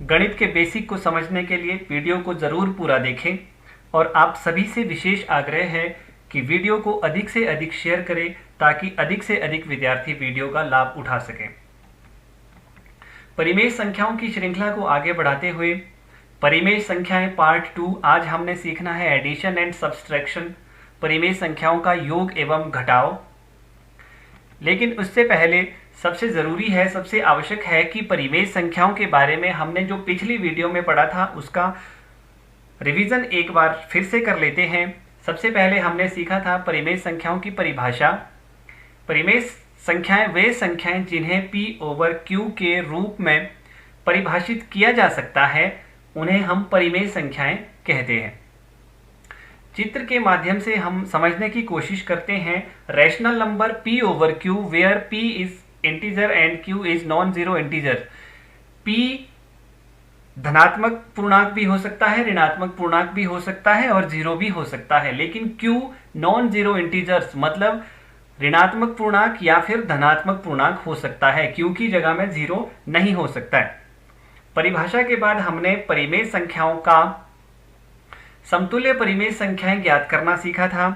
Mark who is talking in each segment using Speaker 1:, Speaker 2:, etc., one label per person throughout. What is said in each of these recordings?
Speaker 1: गणित के बेसिक को समझने के लिए वीडियो को ज़रूर पूरा देखें और आप सभी से विशेष आग्रह है कि वीडियो को अधिक से अधिक शेयर करें ताकि अधिक से अधिक विद्यार्थी वीडियो का लाभ उठा सकें। परिमेय संख्याओं की श्रृंखला को आगे बढ़ाते हुए परिमेय संख्याएं पार्ट 2 आज हमने सीखना है एडिशन एंड सब्सट्रैक्शन, परिमेय संख्याओं का योग एवं घटाव। लेकिन उससे पहले सबसे ज़रूरी है, सबसे आवश्यक है कि परिमेय संख्याओं के बारे में हमने जो पिछली वीडियो में पढ़ा था उसका रिवीजन एक बार फिर से कर लेते हैं। सबसे पहले हमने सीखा था परिमेय संख्याओं की परिभाषा। परिमेय संख्याएं वे संख्याएं जिन्हें P/Q के रूप में परिभाषित किया जा सकता है उन्हें हम परिमेय संख्याएं कहते हैं। चित्र के माध्यम से हम समझने की कोशिश करते हैं। Rational number P/Q where P is integer and Q is non zero integer. P धनात्मक पूर्णांक भी हो सकता है, ऋणात्मक पूर्णांक भी हो सकता है और जीरो भी हो सकता है, लेकिन Q नॉन जीरो इंटीजर्स मतलब ऋणात्मक पूर्णांक या फिर धनात्मक पूर्णांक हो सकता है। Q की जगह में जीरो नहीं हो सकता है। परिभाषा के बाद हमने परिमेय संख्याओं का समतुल्य परिमेय संख्याएं ज्ञात करना सीखा था।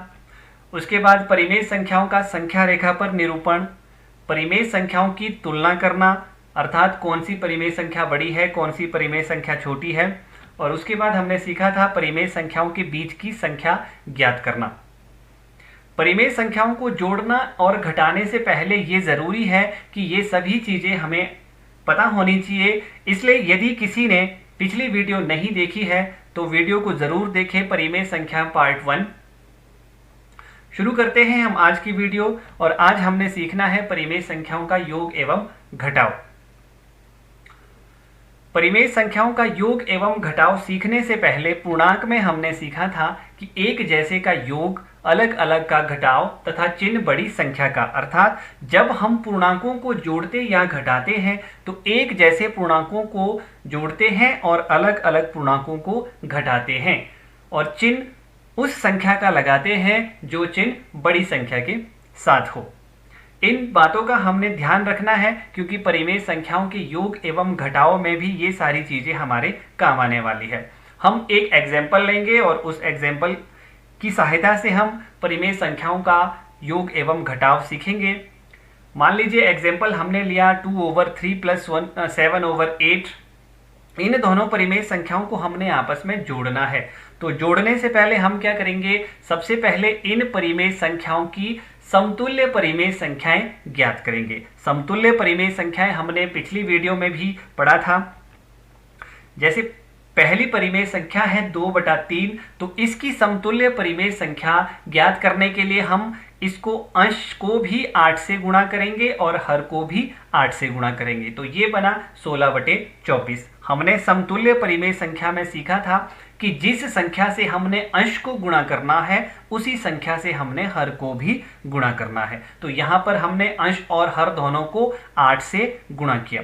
Speaker 1: उसके बाद परिमेय संख्याओं का संख्या रेखा पर निरूपण, परिमेय संख्याओं की तुलना करना अर्थात कौन सी परिमेय संख्या बड़ी है, कौन सी परिमेय संख्या छोटी है, और उसके बाद हमने सीखा था परिमेय संख्याओं के बीच की संख्या ज्ञात करना। परिमेय संख्याओं को जोड़ना और घटाने से पहले ये जरूरी है कि ये सभी चीजें हमें पता होनी चाहिए। इसलिए यदि किसी ने पिछली वीडियो नहीं देखी है तो वीडियो को जरूर देखें। परिमेय संख्या पार्ट 1 शुरू करते हैं हम आज की वीडियो, और आज हमने सीखना है परिमेय संख्याओं का योग एवं घटाव। परिमेय संख्याओं का योग एवं घटाव सीखने से पहले पूर्णांक में हमने सीखा था कि एक जैसे का योग, अलग अलग का घटाव तथा चिन्ह बड़ी संख्या का। अर्थात जब हम पूर्णांकों को जोड़ते या घटाते हैं तो एक जैसे पूर्णांकों को जोड़ते हैं और अलग अलग पूर्णांकों को घटाते हैं, और चिन्ह उस संख्या का लगाते हैं जो चिन्ह बड़ी संख्या के साथ हो। इन बातों का हमने ध्यान रखना है क्योंकि परिमेय संख्याओं के योग एवं घटाव में भी ये सारी चीजें हमारे काम आने वाली है। हम एक एग्जाम्पल लेंगे और उस एग्जाम्पल की सहायता से हम परिमेय संख्याओं का योग एवं घटाव सीखेंगे। मान लीजिए एग्जाम्पल हमने लिया 2/3 + 7/8। इन दोनों परिमेय संख्याओं को हमने आपस में जोड़ना है। तो जोड़ने से पहले हम क्या करेंगे, सबसे पहले इन परिमेय संख्याओं की समतुल्य परिमेय संख्याएं ज्ञात करेंगे। समतुल्य परिमेय संख्याएं हमने पिछली वीडियो में भी पढ़ा था। जैसे पहली परिमेय संख्या है 2/3, तो इसकी समतुल्य परिमेय संख्या ज्ञात करने के लिए हम इसको अंश को भी 8 से गुणा करेंगे और हर को भी 8 से गुणा करेंगे, तो ये बना 16/24। हमने समतुल्य परिमेय संख्या में सीखा था कि जिस संख्या से हमने अंश को गुणा करना है उसी संख्या से हमने हर को भी गुणा करना है। तो यहाँ पर हमने अंश और हर दोनों को 8 से गुणा किया।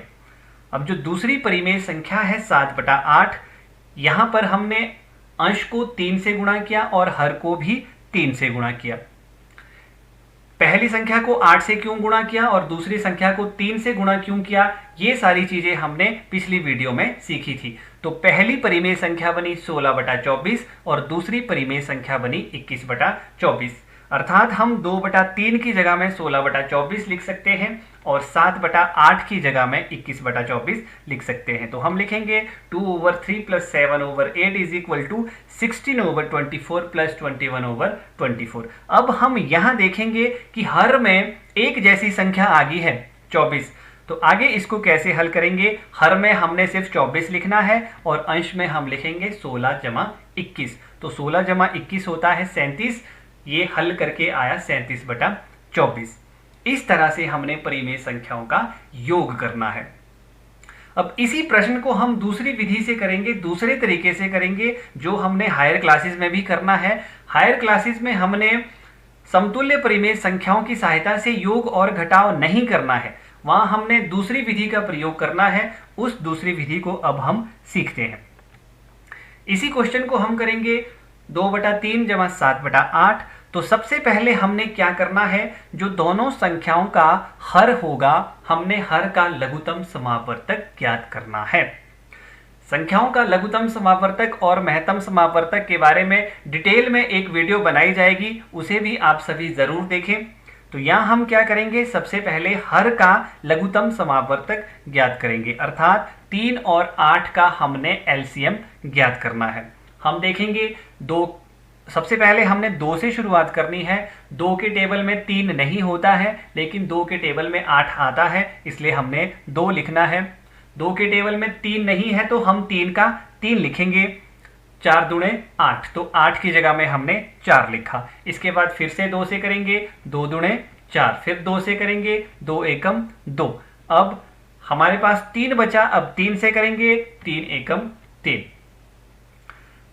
Speaker 1: अब जो दूसरी परिमेय संख्या है 7/8, यहाँ पर हमने अंश को 3 से गुणा किया और हर को भी 3 से गुणा किया। पहली संख्या को 8 से क्यों गुणा किया और दूसरी संख्या को 3 से गुणा क्यों किया, ये सारी चीजें हमने पिछली वीडियो में सीखी थी। तो पहली परिमेय संख्या बनी 16/24 और दूसरी परिमेय संख्या बनी 21/24। अर्थात हम 2/3 की जगह में 16/24 लिख सकते हैं और 7/8 की जगह में 21/24 लिख सकते हैं। तो हम लिखेंगे 2/3 + 7/8 = 16/24 + 21/24। अब हम यहाँ देखेंगे कि हर में एक जैसी संख्या आ गई है 24। तो आगे इसको कैसे हल करेंगे। हर में हमने सिर्फ 24 लिखना है और अंश में हम लिखेंगे 16 + 21। तो 16 + 21 होता है 37। ये हल करके आया 37/24। इस तरह से हमने परिमेय संख्याओं का योग करना है। अब इसी प्रश्न को हम दूसरी विधि से करेंगे, दूसरे तरीके से करेंगे, जो हमने हायर क्लासेस में भी करना है। हायर क्लासेस में हमने समतुल्य परिमेय संख्याओं की सहायता से योग और घटाव नहीं करना है, वहां हमने दूसरी विधि का प्रयोग करना है। उस दूसरी विधि को अब हम सीखते हैं। इसी क्वेश्चन को हम करेंगे 2/3 + 7/8। तो सबसे पहले हमने क्या करना है, जो दोनों संख्याओं का हर होगा हमने हर का लघुत्तम समापवर्तक ज्ञात करना है। संख्याओं का लघुत्तम समापवर्तक और महत्तम समापवर्तक के बारे में डिटेल में एक वीडियो बनाई जाएगी, उसे भी आप सभी ज़रूर देखें। तो यहाँ हम क्या करेंगे, सबसे पहले हर का लघुत्तम समापवर्तक ज्ञात करेंगे, अर्थात 3 और 8 का हमने एलसीएम ज्ञात करना है। हम देखेंगे सबसे पहले हमने 2 से शुरुआत करनी है। 2 के टेबल में 3 नहीं होता है, लेकिन 2 के टेबल में 8 आता है, इसलिए हमने 2 लिखना है। 2 के टेबल में 3 नहीं है तो हम 3 का 3 लिखेंगे। 4 दूणे 8, तो 8 की जगह में हमने 4 लिखा। इसके बाद फिर से 2 से करेंगे, 2 दूणे 4, फिर 2 से करेंगे, 2 एकम 2। अब हमारे पास 3 बचा, अब 3 से करेंगे, 3 एकम 3।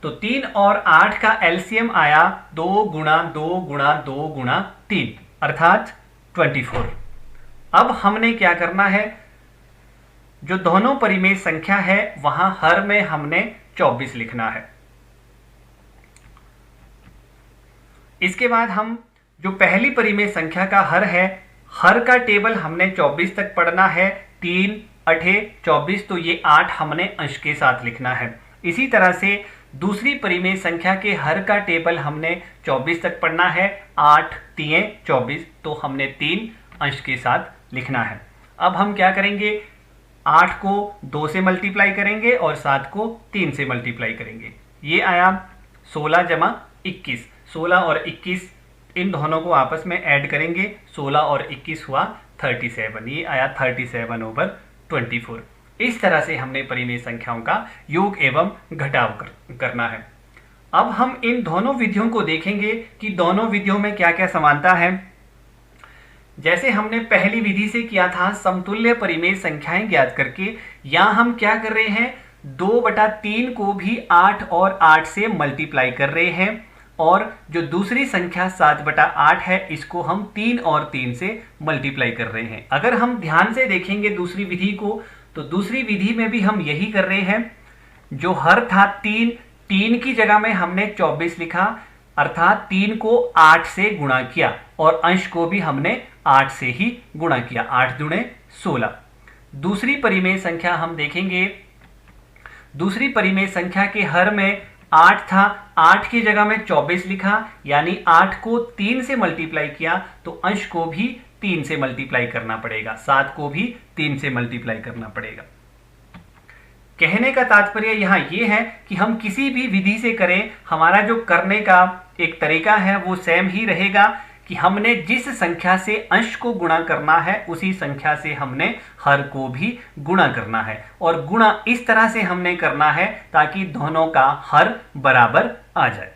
Speaker 1: तो 3 और 8 का एलसीएम आया 2 गुणा 2 गुणा 2 गुणा 3, अर्थात 24। अब हमने क्या करना है, जो दोनों परिमेय संख्या है वहां हर में हमने 24 लिखना है। इसके बाद हम जो पहली परिमेय संख्या का हर है, हर का टेबल हमने 24 तक पढ़ना है। 3 8 24, तो ये 8 हमने अंश के साथ लिखना है। इसी तरह से दूसरी परिमेय संख्या के हर का टेबल हमने 24 तक पढ़ना है। 8 3 24, तो हमने 3 अंश के साथ लिखना है। अब हम क्या करेंगे, 8 को 2 से मल्टीप्लाई करेंगे और 7 को 3 से मल्टीप्लाई करेंगे। ये आया 16 जमा 21। 16 और 21 इन दोनों को आपस में ऐड करेंगे, 16 और 21 हुआ 37। ये आया 37/24। इस तरह से हमने परिमेय संख्याओं का योग एवं घटाव करना है। अब हम इन दोनों विधियों को देखेंगे कि दोनों विधियों में क्या क्या समानता है। जैसे हमने पहली विधि से किया था समतुल्य परिमेय संख्याएं ज्ञात करके, यहां हम क्या कर रहे हैं, 2/3 को भी 8 और 8 से मल्टीप्लाई कर रहे हैं, और जो दूसरी संख्या 7/8 है इसको हम 3 और 3 से मल्टीप्लाई कर रहे हैं। अगर हम ध्यान से देखेंगे दूसरी विधि को, तो दूसरी विधि में भी हम यही कर रहे हैं। जो हर था 3 की जगह में हमने 24 लिखा, अर्थात 3 को 8 से गुणा किया, और अंश को भी हमने 8 से ही गुणा किया। 8 दूणे 16। दूसरी परिमेय संख्या हम देखेंगे, दूसरी परिमेय संख्या के हर में 8 था, 8 की जगह में 24 लिखा, यानी 8 को 3 से मल्टीप्लाई किया, तो अंश को भी 3 से मल्टीप्लाई करना पड़ेगा, 7 को भी 3 से मल्टीप्लाई करना पड़ेगा। कहने का तात्पर्य यहाँ ये है कि हम किसी भी विधि से करें, हमारा जो करने का एक तरीका है वो सेम ही रहेगा कि हमने जिस संख्या से अंश को गुणा करना है उसी संख्या से हमने हर को भी गुणा करना है, और गुणा इस तरह से हमने करना है ताकि दोनों का हर बराबर आ जाए।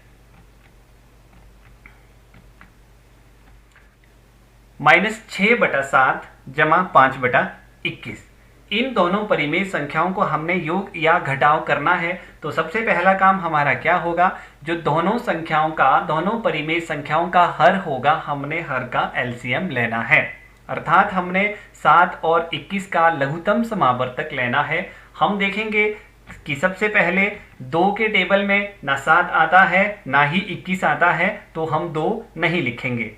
Speaker 1: -6/7 जमा 5/21, इन दोनों परिमेय संख्याओं को हमने योग या घटाव करना है। तो सबसे पहला काम हमारा क्या होगा, जो दोनों संख्याओं का, दोनों परिमेय संख्याओं का हर होगा, हमने हर का एलसीएम लेना है, अर्थात हमने 7 और 21 का लघुत्तम समावर्तक लेना है। हम देखेंगे कि सबसे पहले 2 के टेबल में ना 7 आता है ना ही 21 आता है, तो हम 2 नहीं लिखेंगे।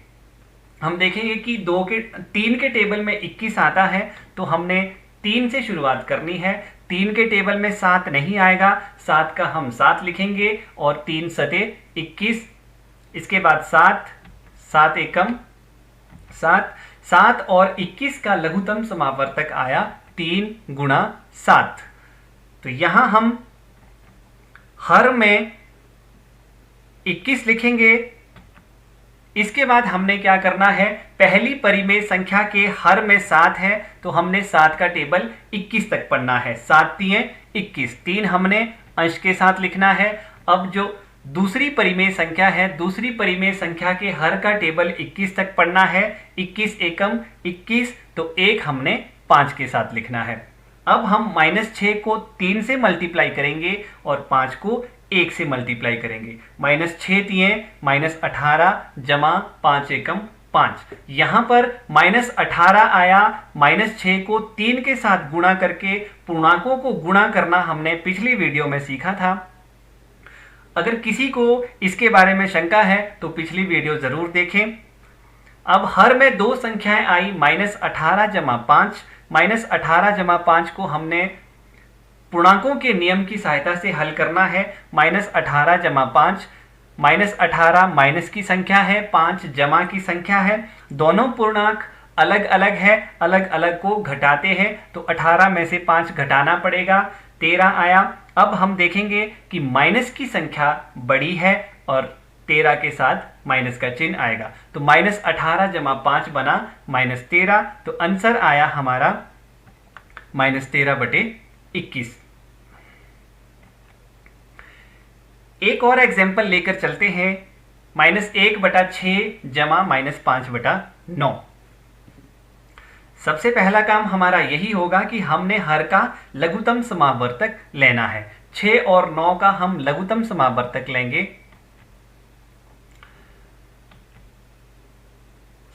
Speaker 1: हम देखेंगे कि 3 के टेबल में 21 आता है, तो हमने 3 से शुरुआत करनी है। 3 के टेबल में 7 नहीं आएगा, 7 का हम 7 लिखेंगे, और 3 सते 21। इसके बाद 7 एकम 7, 7 और 21 का लघुत्तम समावर्तक आया 3 गुणा 7। तो यहां हम हर में 21 लिखेंगे। इसके बाद हमने क्या करना है, पहली परिमेय संख्या के हर में 7 है, तो हमने 7 का टेबल 21 तक पढ़ना है। 7 3 21, 3 हमने अंश के साथ लिखना है। अब जो दूसरी परिमेय संख्या है, दूसरी परिमेय संख्या के हर का टेबल 21 तक पढ़ना है। 21 एकम 21, तो 1 हमने 5 के साथ लिखना है। अब हम -6 को 3 से मल्टीप्लाई करेंगे और 5 को 1 से मल्टीप्लाई करेंगे। -6 3 -18 जमा 5 एकम 5। यहां पर -18 आया। -6 को 3 के साथ गुणा करके पूर्णांकों को गुणा करना हमने पिछली वीडियो में सीखा था। अगर किसी को इसके बारे में शंका है तो पिछली वीडियो जरूर देखें। अब हर में 2 संख्याएं आई, -18 जमा 5। -18 जमा 5 को हमने पूर्णांकों के नियम की सहायता से हल करना है। -18 जमा 5, -18 माइनस की संख्या है, 5 जमा की संख्या है। दोनों पूर्णांक अलग अलग है, अलग अलग को घटाते हैं तो 18 में से 5 घटाना पड़ेगा, 13 आया। अब हम देखेंगे कि माइनस की संख्या बड़ी है और 13 के साथ माइनस का चिन्ह आएगा, तो -18 जमा 5 बना -13, तो आंसर आया हमारा -13/21। एक और एग्जाम्पल लेकर चलते हैं, -1/6 जमा -5/9। सबसे पहला काम हमारा यही होगा कि हमने हर का लघुत्तम समावर्तक लेना है। 6 और 9 का हम लघुत्तम समावर्तक लेंगे।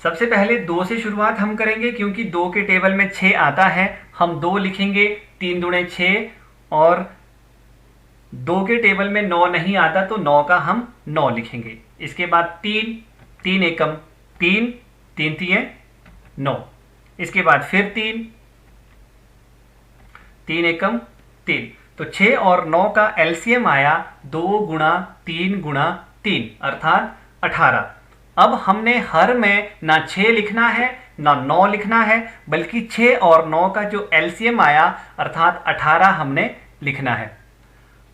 Speaker 1: सबसे पहले 2 से शुरुआत हम करेंगे, क्योंकि 2 के टेबल में 6 आता है, हम 2 लिखेंगे, 3 दूणे 6, और 2 के टेबल में 9 नहीं आता तो 9 का हम 9 लिखेंगे। इसके बाद 3, 3 एकम 3, 3 तिये 9। इसके बाद फिर 3, 3 एकम 3, तो 6 और 9 का एलसीएम आया 2 गुणा 3 गुणा 3 अर्थात 18। अब हमने हर में ना 6 लिखना है ना 9 लिखना है, बल्कि 6 और 9 का जो एलसीएम आया अर्थात 18 हमने लिखना है।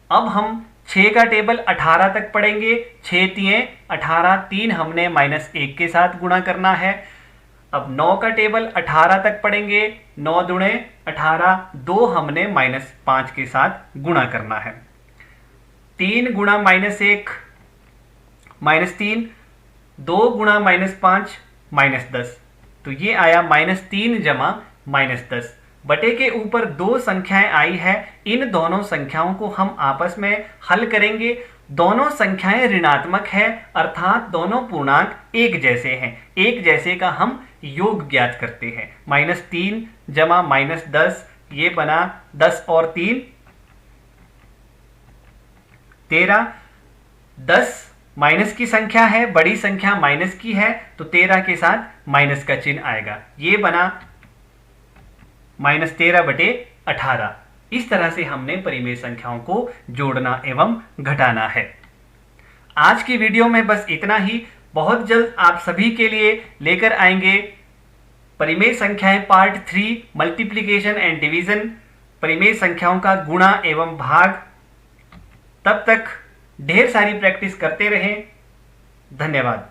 Speaker 1: अब हम 6 का टेबल 18 तक पढ़ेंगे। 6 तिये 18, 3 हमने -1 के साथ गुणा करना है। अब 9 का टेबल 18 तक पढ़ेंगे, 9 दूणे 18, 2 हमने -5 के साथ गुणा करना है। 3 गुणा -1 -3, 2 गुणा -5 -10, तो ये आया -3 जमा -10। बटे के ऊपर 2 संख्याएं आई है, इन दोनों संख्याओं को हम आपस में हल करेंगे। दोनों संख्याएं ऋणात्मक है अर्थात दोनों पूर्णांक एक जैसे हैं। एक जैसे का हम योग ज्ञात करते हैं। -3 जमा -10, ये बना 10 और 3 13। 10 माइनस की संख्या है, बड़ी संख्या माइनस की है, तो 13 के साथ माइनस का चिन्ह आएगा, ये बना -13/18। इस तरह से हमने परिमेय संख्याओं को जोड़ना एवं घटाना है। आज की वीडियो में बस इतना ही। बहुत जल्द आप सभी के लिए लेकर आएंगे परिमेय संख्याएं पार्ट 3, मल्टीप्लिकेशन एंड डिवीजन, परिमेय संख्याओं का गुणा एवं भाग। तब तक ढेर सारी प्रैक्टिस करते रहें। धन्यवाद।